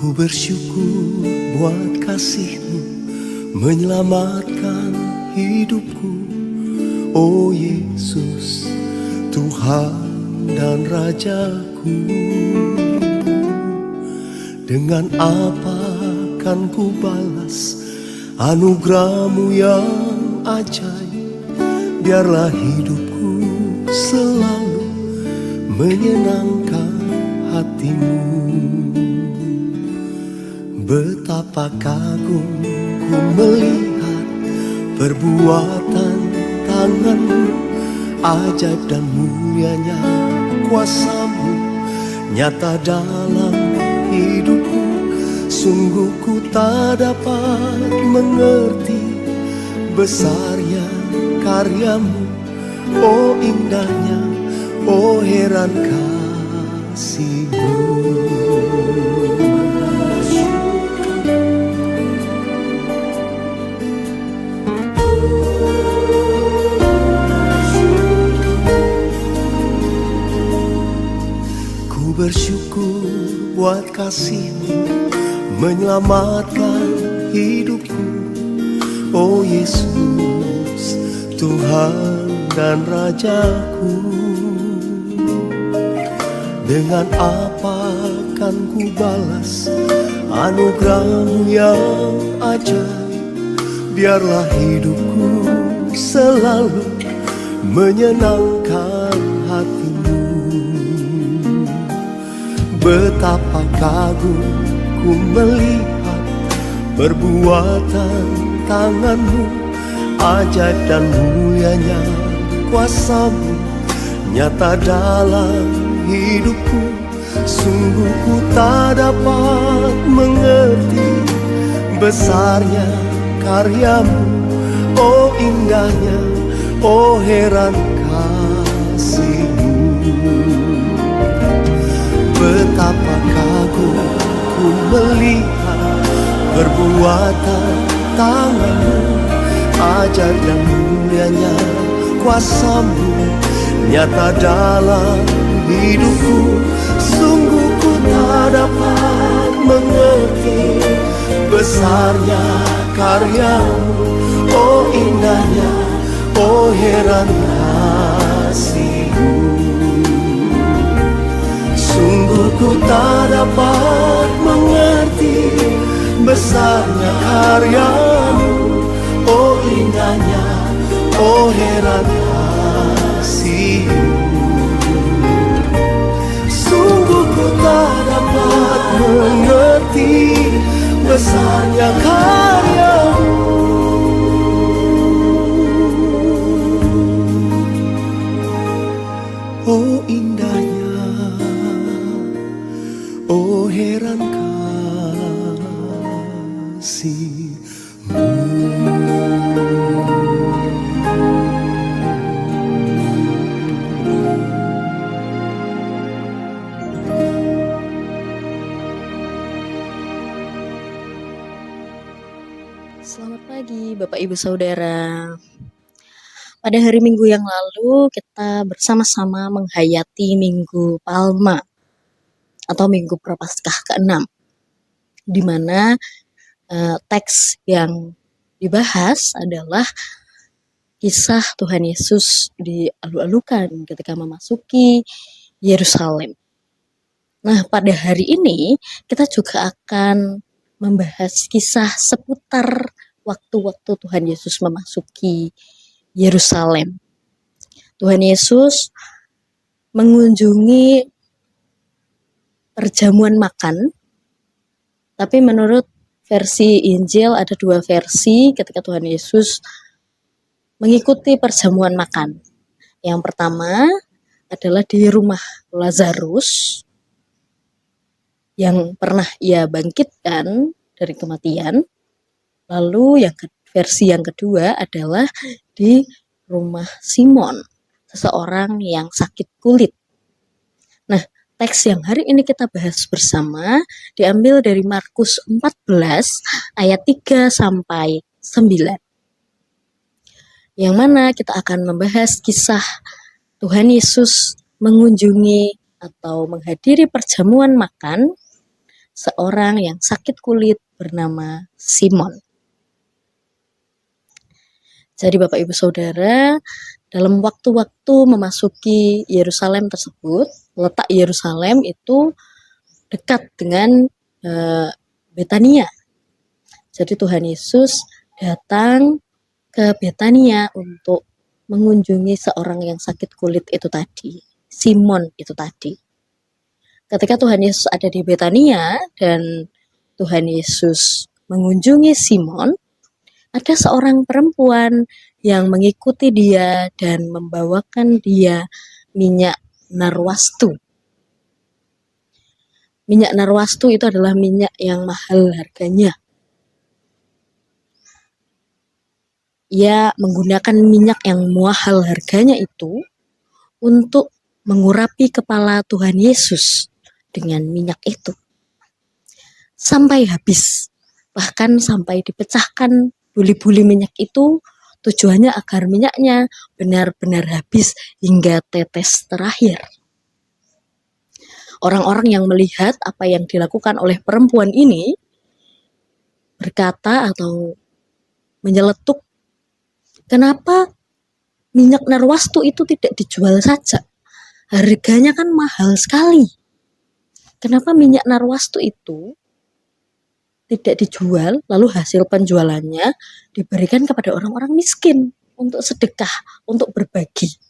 Ku bersyukur buat kasih-Mu menyelamatkan hidupku. Oh Yesus, Tuhan dan Rajaku. Dengan apa kan ku balas anugerah-Mu yang ajaib? Biarlah hidupku selalu menyenangkan hati-Mu. Betapa kagum ku melihat perbuatan tangan-Mu, ajaib dan mulianya kuasa-Mu nyata dalam hidupku. Sungguh ku tak dapat mengerti besarnya karya-Mu. Oh indahnya, oh heran kasih-Mu. Bersyukur buat kasih-Mu menyelamatkan hidupku. Oh Yesus, Tuhan dan Rajaku. Dengan apa kan ku balas anugerah-Mu yang ajaib? Biarlah hidupku selalu menyenangkan hati-Mu. Betapa kagum ku melihat perbuatan tangan-Mu, ajaib dan mulianya kuasa-Mu nyata dalam hidupku. Sungguh ku tak dapat mengerti besarnya karya-Mu. Oh indahnya, oh heran kasih-Mu. Betapa kagum ku melihat perbuatan tangan-Mu, ajaib dan mulianya kuasa-Mu nyata dalam hidupku. Sungguh ku tak dapat mengerti besarnya karya-Mu. Oh indahnya, oh heran kasih-Mu. Sungguh ku tak dapat mengerti besarnya karya-Mu. Oh indahnya, oh heran kasih-Mu. Sungguh ku tak dapat mengerti besarnya karya-Mu. Oh indahnya, oh heran kasih-Mu. Selamat pagi Bapak Ibu Saudara. Pada hari Minggu yang lalu kita bersama-sama menghayati Minggu Palma atau Minggu Prapaskah ke-6, di mana teks yang dibahas adalah kisah Tuhan Yesus dialu-alukan ketika memasuki Yerusalem. Nah, pada hari ini kita juga akan membahas kisah seputar waktu-waktu Tuhan Yesus memasuki Yerusalem. Tuhan Yesus mengunjungi perjamuan makan, tapi menurut versi Injil ada dua versi ketika Tuhan Yesus mengikuti perjamuan makan. Yang pertama adalah di rumah Lazarus, yang pernah ia bangkitkan dari kematian. Lalu versi yang kedua adalah di rumah Simon, seseorang yang sakit kulit. Nah, teks yang hari ini kita bahas bersama diambil dari Markus 14 ayat 3 sampai 9. Yang mana kita akan membahas kisah Tuhan Yesus mengunjungi atau menghadiri perjamuan makan seorang yang sakit kulit bernama Simon. Jadi Bapak Ibu Saudara, dalam waktu-waktu memasuki Yerusalem tersebut, letak Yerusalem itu dekat dengan Betania. Jadi Tuhan Yesus datang ke Betania untuk mengunjungi seorang yang sakit kulit itu tadi, Simon itu tadi. Ketika Tuhan Yesus ada di Betania dan Tuhan Yesus mengunjungi Simon, ada seorang perempuan yang mengikuti dia dan membawakan dia minyak narwastu. Minyak narwastu itu adalah minyak yang mahal harganya. Ia menggunakan minyak yang mahal harganya itu untuk mengurapi kepala Tuhan Yesus dengan minyak itu. Sampai habis, bahkan sampai dipecahkan buli-buli minyak itu, tujuannya agar minyaknya benar-benar habis hingga tetes terakhir. Orang-orang yang melihat apa yang dilakukan oleh perempuan ini berkata atau menyeletuk, kenapa minyak narwastu itu tidak dijual saja? Harganya kan mahal sekali. Kenapa minyak narwastu itu tidak dijual, lalu hasil penjualannya diberikan kepada orang-orang miskin untuk sedekah, untuk berbagi?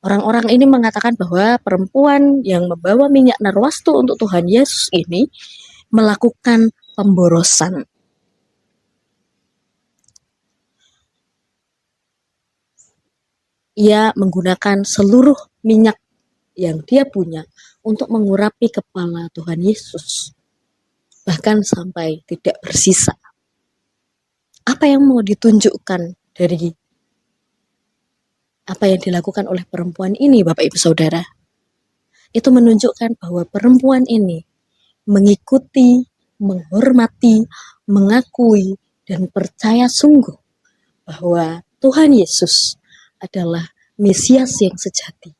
Orang-orang ini mengatakan bahwa perempuan yang membawa minyak narwastu untuk Tuhan Yesus ini melakukan pemborosan. Ia menggunakan seluruh minyak yang dia punya untuk mengurapi kepala Tuhan Yesus, bahkan sampai tidak bersisa. Apa yang mau ditunjukkan dari apa yang dilakukan oleh perempuan ini, Bapak Ibu Saudara? Itu menunjukkan bahwa perempuan ini mengikuti, menghormati, mengakui, dan percaya sungguh bahwa Tuhan Yesus adalah Mesias yang sejati,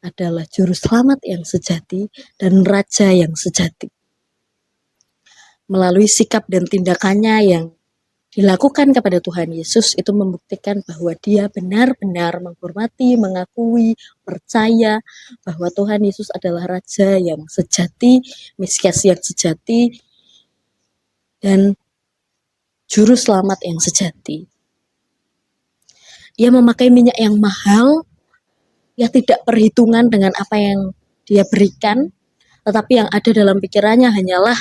adalah Juru Selamat yang sejati, dan Raja yang sejati. Melalui sikap dan tindakannya yang dilakukan kepada Tuhan Yesus itu membuktikan bahwa dia benar-benar menghormati, mengakui, percaya bahwa Tuhan Yesus adalah Raja yang sejati, Mesias yang sejati, dan Juru Selamat yang sejati. Ia memakai minyak yang mahal, ia tidak perhitungan dengan apa yang dia berikan, tetapi yang ada dalam pikirannya hanyalah,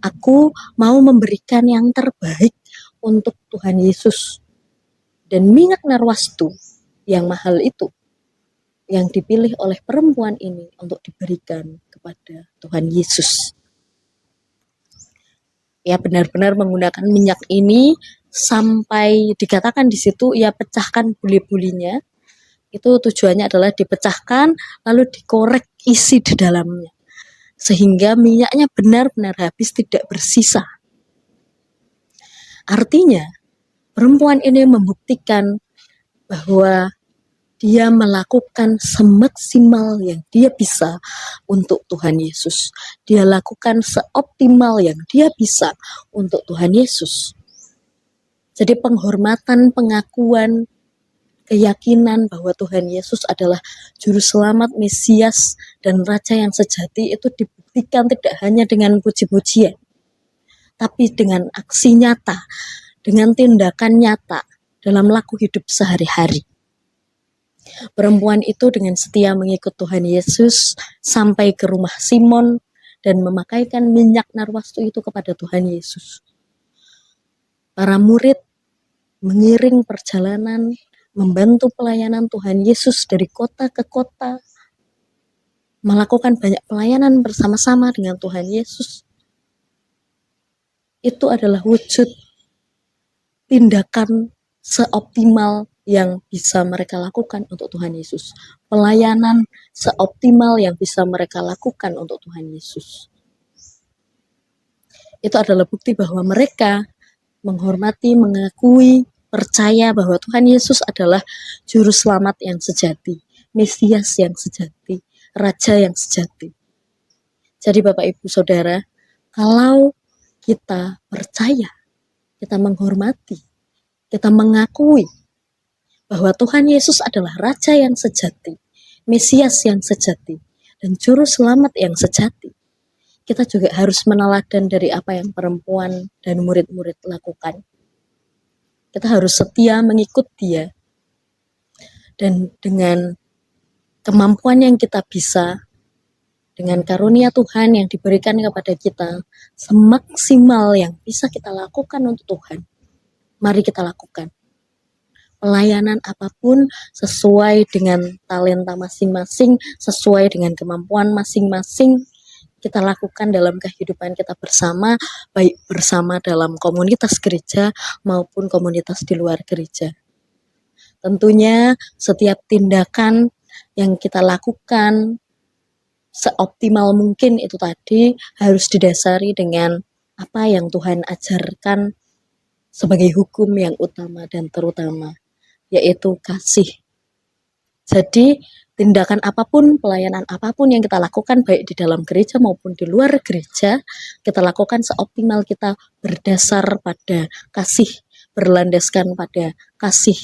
aku mau memberikan yang terbaik untuk Tuhan Yesus. Dan minyak narwastu yang mahal itu, yang dipilih oleh perempuan ini untuk diberikan kepada Tuhan Yesus. Ia benar-benar menggunakan minyak ini sampai dikatakan di situ ia pecahkan buli-bulinya. Itu tujuannya adalah dipecahkan lalu dikorek isi di dalamnya, sehingga minyaknya benar-benar habis, tidak bersisa. Artinya perempuan ini membuktikan bahwa dia melakukan semaksimal yang dia bisa untuk Tuhan Yesus. Dia lakukan seoptimal yang dia bisa untuk Tuhan Yesus. Jadi penghormatan, pengakuan, keyakinan bahwa Tuhan Yesus adalah Juru Selamat, Mesias, dan Raja yang sejati itu dibuktikan tidak hanya dengan puji-pujian, tapi dengan aksi nyata, dengan tindakan nyata dalam laku hidup sehari-hari. Perempuan itu dengan setia mengikut Tuhan Yesus sampai ke rumah Simon dan memakaikan minyak narwastu itu kepada Tuhan Yesus. Para murid mengiring perjalanan, membantu pelayanan Tuhan Yesus dari kota ke kota, melakukan banyak pelayanan bersama-sama dengan Tuhan Yesus, itu adalah wujud tindakan seoptimal yang bisa mereka lakukan untuk Tuhan Yesus. Pelayanan seoptimal yang bisa mereka lakukan untuk Tuhan Yesus. Itu adalah bukti bahwa mereka menghormati, mengakui, percaya bahwa Tuhan Yesus adalah juru selamat yang sejati, Mesias yang sejati, Raja yang sejati. Jadi Bapak Ibu Saudara, kalau kita percaya, kita menghormati, kita mengakui bahwa Tuhan Yesus adalah Raja yang sejati, Mesias yang sejati, dan Juru Selamat yang sejati, kita juga harus meneladan dari apa yang perempuan dan murid-murid lakukan. Kita harus setia mengikut Dia, dan dengan kemampuan yang kita bisa, dengan karunia Tuhan yang diberikan kepada kita, semaksimal yang bisa kita lakukan untuk Tuhan, mari kita lakukan. Pelayanan apapun sesuai dengan talenta masing-masing, sesuai dengan kemampuan masing-masing, kita lakukan dalam kehidupan kita bersama, baik bersama dalam komunitas gereja maupun komunitas di luar gereja. Tentunya setiap tindakan yang kita lakukan seoptimal mungkin itu tadi harus didasari dengan apa yang Tuhan ajarkan sebagai hukum yang utama dan terutama, yaitu kasih. Jadi tindakan apapun, pelayanan apapun yang kita lakukan baik di dalam gereja maupun di luar gereja, kita lakukan seoptimal kita berdasar pada kasih, berlandaskan pada kasih.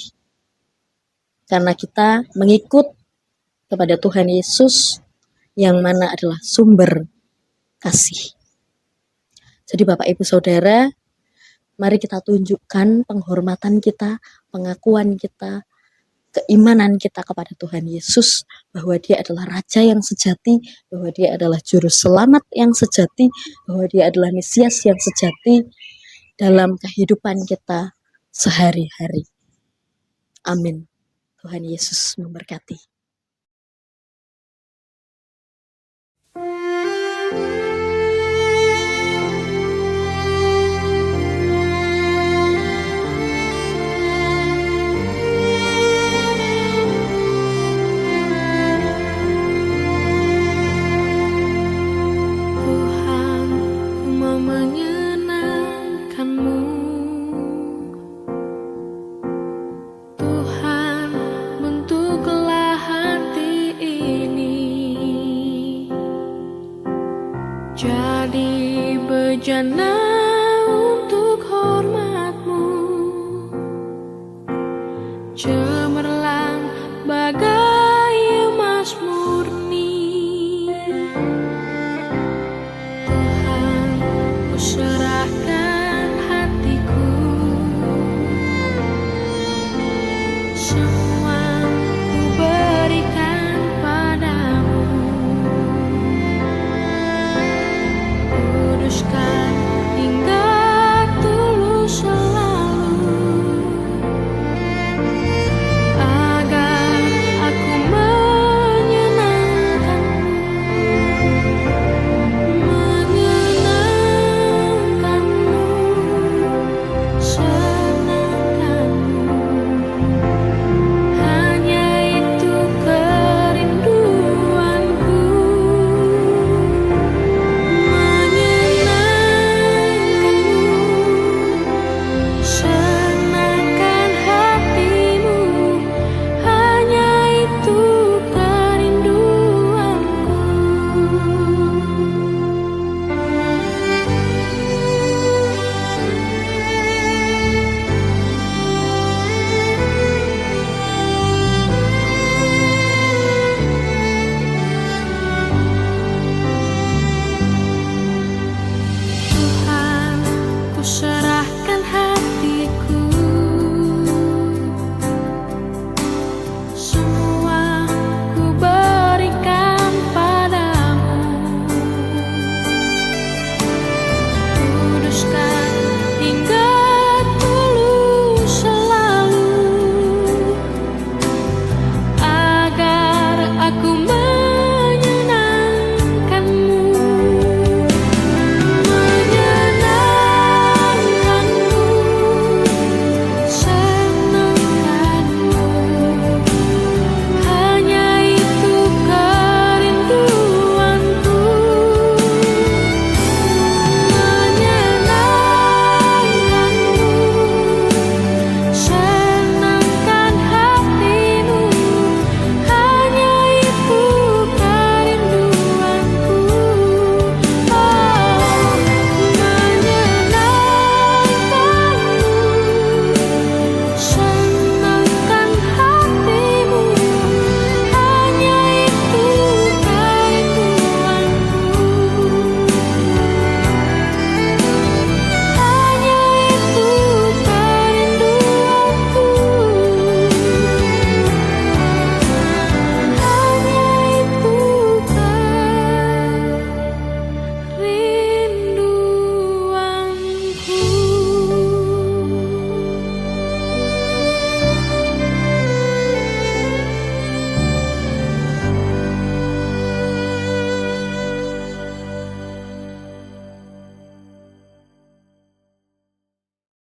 Karena kita mengikut kepada Tuhan Yesus yang mana adalah sumber kasih. Jadi Bapak Ibu Saudara, mari kita tunjukkan penghormatan kita, pengakuan kita, keimanan kita kepada Tuhan Yesus, bahwa Dia adalah Raja yang sejati, bahwa Dia adalah Juru Selamat yang sejati, bahwa Dia adalah Mesias yang sejati dalam kehidupan kita sehari-hari. Amin. Tuhan Yesus memberkati. Tuhan, ku mau menyenangkan-Mu. Tuhan, bentuklah hati ini jadi bejana untuk hormat.